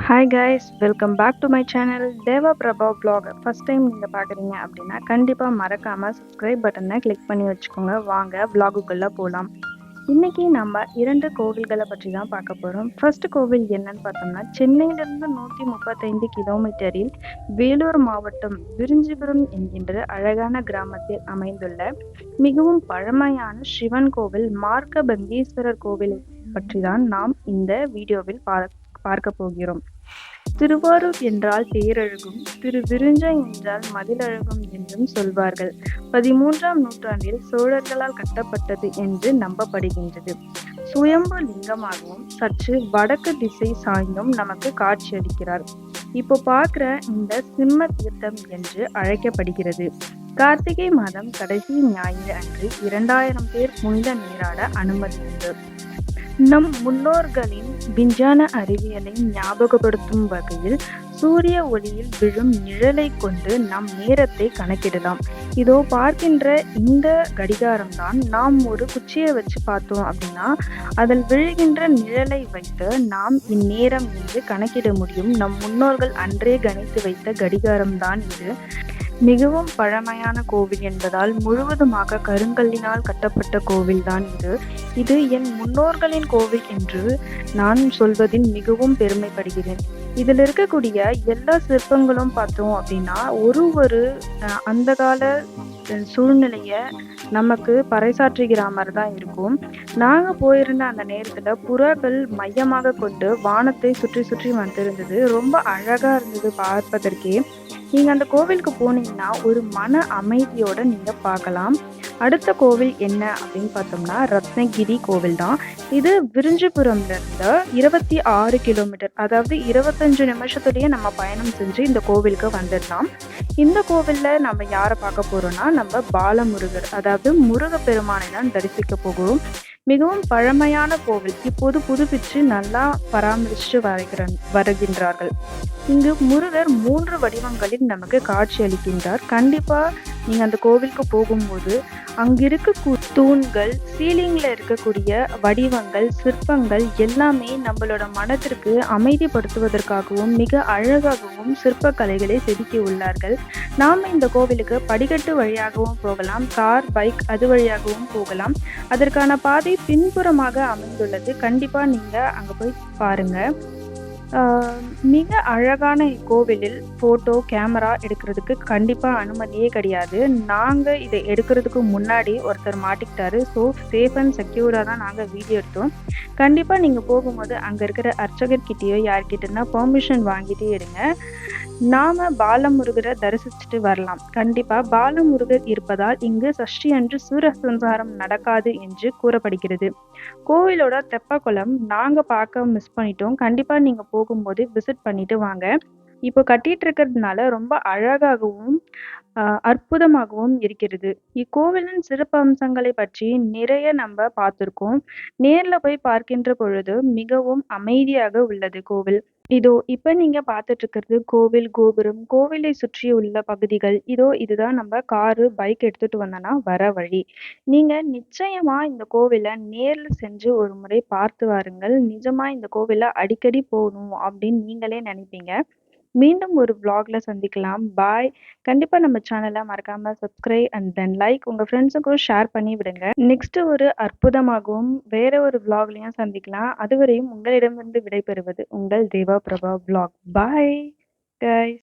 Hi guys, welcome back to my channel Deva Prabha vlog. First time நீங்கள் பார்க்குறீங்க அப்படின்னா கண்டிப்பாக மறக்காமல் சப்ஸ்கிரைப் பட்டனை கிளிக் பண்ணி வச்சுக்கோங்க. வாங்க vlogக்குள்ளே போகலாம். இன்றைக்கி நம்ம 2 கோவில்களை பற்றி தான் பார்க்க போகிறோம். ஃபர்ஸ்ட் கோவில் என்னன்னு பார்த்தோம்னா, சென்னையிலிருந்து 135 கிலோமீட்டரில் வேலூர் மாவட்டம் விரிஞ்சிபுரம் என்கின்ற அழகான கிராமத்தில் அமைந்துள்ள மிகவும் பழமையான சிவன் கோவில் மார்க்கபங்கீஸ்வரர் கோவில் பற்றி தான் நாம் இந்த வீடியோவில் பார்க்க போகிறோம். திருவாரூர் என்றால் தேரழகும், திருவிருஞ்சை என்றால் மதிலழகும் என்றும் சொல்வார்கள். 13ஆம் நூற்றாண்டில் சோழர்களால் கட்டப்பட்டது என்று நம்பப்படுகின்றது. சுயம்பு லிங்கமாகவும் சற்று வடக்கு திசை சாய்ந்தும் நமக்கு காட்சியளிக்கிறார். இப்போ பார்க்குற இந்த சிம்ம தீர்த்தம் என்று அழைக்கப்படுகிறது. கார்த்திகை மாதம் கடைசி ஞாயிறு அன்று 2000 பேர் புனித நீராட அனுமதி உண்டு. நம் முன்னோர்களின் விஞ்ஞான அறிவியலை ஞாபகப்படுத்தும் வகையில் சூரிய ஒளியில் விழும் நிழலை கொண்டு நம் நேரத்தை கணக்கிடலாம். இதோ பார்க்கின்ற இந்த கடிகாரம் தான். நாம் ஒரு குச்சியை வச்சு பார்த்தோம் அப்படின்னா அதில் விழுகின்ற நிழலை வைத்து நாம் இந்நேரம் என்று கணக்கிட முடியும். நம் முன்னோர்கள் அன்றே கணித்து வைத்த கடிகாரம் தான் இது. மிகவும் பழமையான கோவில் என்பதால் முழுவதுமாக கருங்கல்லினால் கட்டப்பட்ட கோவில் தான் இது. இது என் முன்னோர்களின் கோவில் என்று நான் சொல்வதில் மிகவும் பெருமைப்படுகிறேன். இதில் இருக்கக்கூடிய எல்லா சிற்பங்களும் பார்த்தோம் அப்படின்னா ஒரு அந்த கால சூழ்நிலையை நமக்கு பறைசாற்றுகிற மாதிரி தான் இருக்கும். நாங்கள் போயிருந்த அந்த நேரத்தில் புறாக்கள் மையமாக கொண்டு வானத்தை சுற்றி சுற்றி வந்திருந்தது. ரொம்ப அழகாக இருந்தது பார்ப்பதற்கே. நீங்கள் அந்த கோவிலுக்கு போனீங்கன்னா ஒரு மன அமைதியோடு நீங்கள் பார்க்கலாம். அடுத்த கோவில் என்ன அப்படின்னு பார்த்தோம்னா ரத்னகிரி கோவில் தான். இது விரிஞ்சிபுரம்லேருந்து 26 கிலோமீட்டர், அதாவது 25 நிமிஷத்துலேயே நம்ம பயணம் செஞ்சு இந்த கோவிலுக்கு வந்துடலாம். இந்த கோவிலில் நம்ம யாரை பார்க்க போகிறோம்னா நம்ம பாலமுருகர், அதாவது முருகப்பெருமானை தான் தரிசிக்க போகிறோம். மிகவும் பழமையான கோவில். இப்போது புதுப்பிச்சு நல்லா பராமரித்து வருகின்றார்கள். இங்கு முருகர் 3 வடிவங்களில் நமக்கு காட்சி அளிக்கின்றார். கண்டிப்பாக நீங்கள் அந்த கோவிலுக்கு போகும்போது அங்கிருக்க தூண்கள், சீலிங்கில் இருக்கக்கூடிய வடிவங்கள், சிற்பங்கள் எல்லாமே நம்மளோட மனத்திற்கு அமைதிப்படுத்துவதற்காகவும் மிக அழகாகவும் சிற்பக்கலைகளை செதுக்கி உள்ளார்கள். நாம் இந்த கோவிலுக்கு படிக்கட்டு வழியாகவும் போகலாம், கார், பைக் அது வழியாகவும் போகலாம். அதற்கான பாதை பின்புறமாக அமைந்துள்ளது. கண்டிப்பாக நீங்கள் அங்கே போய் பாருங்கள். மிக அழகான இக்கோவிலில் ஃபோட்டோ, கேமரா எடுக்கிறதுக்கு கண்டிப்பாக அனுமதியே கிடையாது. நாங்கள் இதை எடுக்கிறதுக்கு முன்னாடி ஒருத்தர் மாட்டிக்கிட்டாரு. ஸோ சேஃப் அண்ட் செக்யூராக தான் நாங்கள் வீடியோ எடுத்தோம். கண்டிப்பாக நீங்கள் போகும்போது அங்கே இருக்கிற அர்ச்சகர்கிட்டயோ யார்கிட்டனா பெர்மிஷன் வாங்கிட்டே எடுங்க. நாம் பாலமுருகரை தரிசிச்சுட்டு வரலாம். கண்டிப்பாக பாலமுருகர் இருப்பதால் இங்கு சஷ்டி அன்று சூரசம்ஹாரம் நடக்காது என்று கூறப்படுகிறது. கோவிலோட தெப்பக்குளம் நாங்கள் பார்க்க மிஸ் பண்ணிட்டோம். கண்டிப்பாக நீங்கள் போகும்போது விசிட் பண்ணிட்டு வாங்க. இப்போ கட்டிட்டு இருக்கிறதுனால ரொம்ப அழகாகவும் அற்புதமாகவும் இருக்கிறது. இக்கோவிலின் சிறப்பம்சங்களை பற்றி நிறைய நம்ம பார்த்துருக்கோம். நேரில் போய் பார்க்கின்ற பொழுது மிகவும் அமைதியாக உள்ளது கோவில். இதோ இப்போ நீங்க பார்த்துட்டு இருக்கிறது கோவில் கோபுரம், கோவிலை சுற்றி உள்ள பகுதிகள். இதுதான் நம்ம காரு, பைக் எடுத்துட்டு வந்தோம்னா வர வழி. நீங்க நிச்சயமா இந்த கோவிலை நேர்ல சென்று ஒரு முறை பார்த்து வாருங்கள். நிஜமா இந்த கோவிலை அடிக்கடி போகணும் அப்படின்னு நீங்களே நினைப்பீங்க. மீண்டும் ஒரு vlogல சந்திக்கலாம். பாய். கண்டிப்பா நம்ம சேனலை மறக்காம சப்ஸ்கிரைப் அண்ட் தென் லைக் உங்க ஃப்ரெண்ட்ஸுக்கும் ஷேர் பண்ணி விடுங்க. நெக்ஸ்ட் ஒரு அற்புதமாகவும் வேற ஒரு vlogலையும் சந்திக்கலாம். அதுவரையும் உங்களிடமிருந்து விடைபெறுவது உங்கள் தேவா பிரபா vlog. பாய் guys.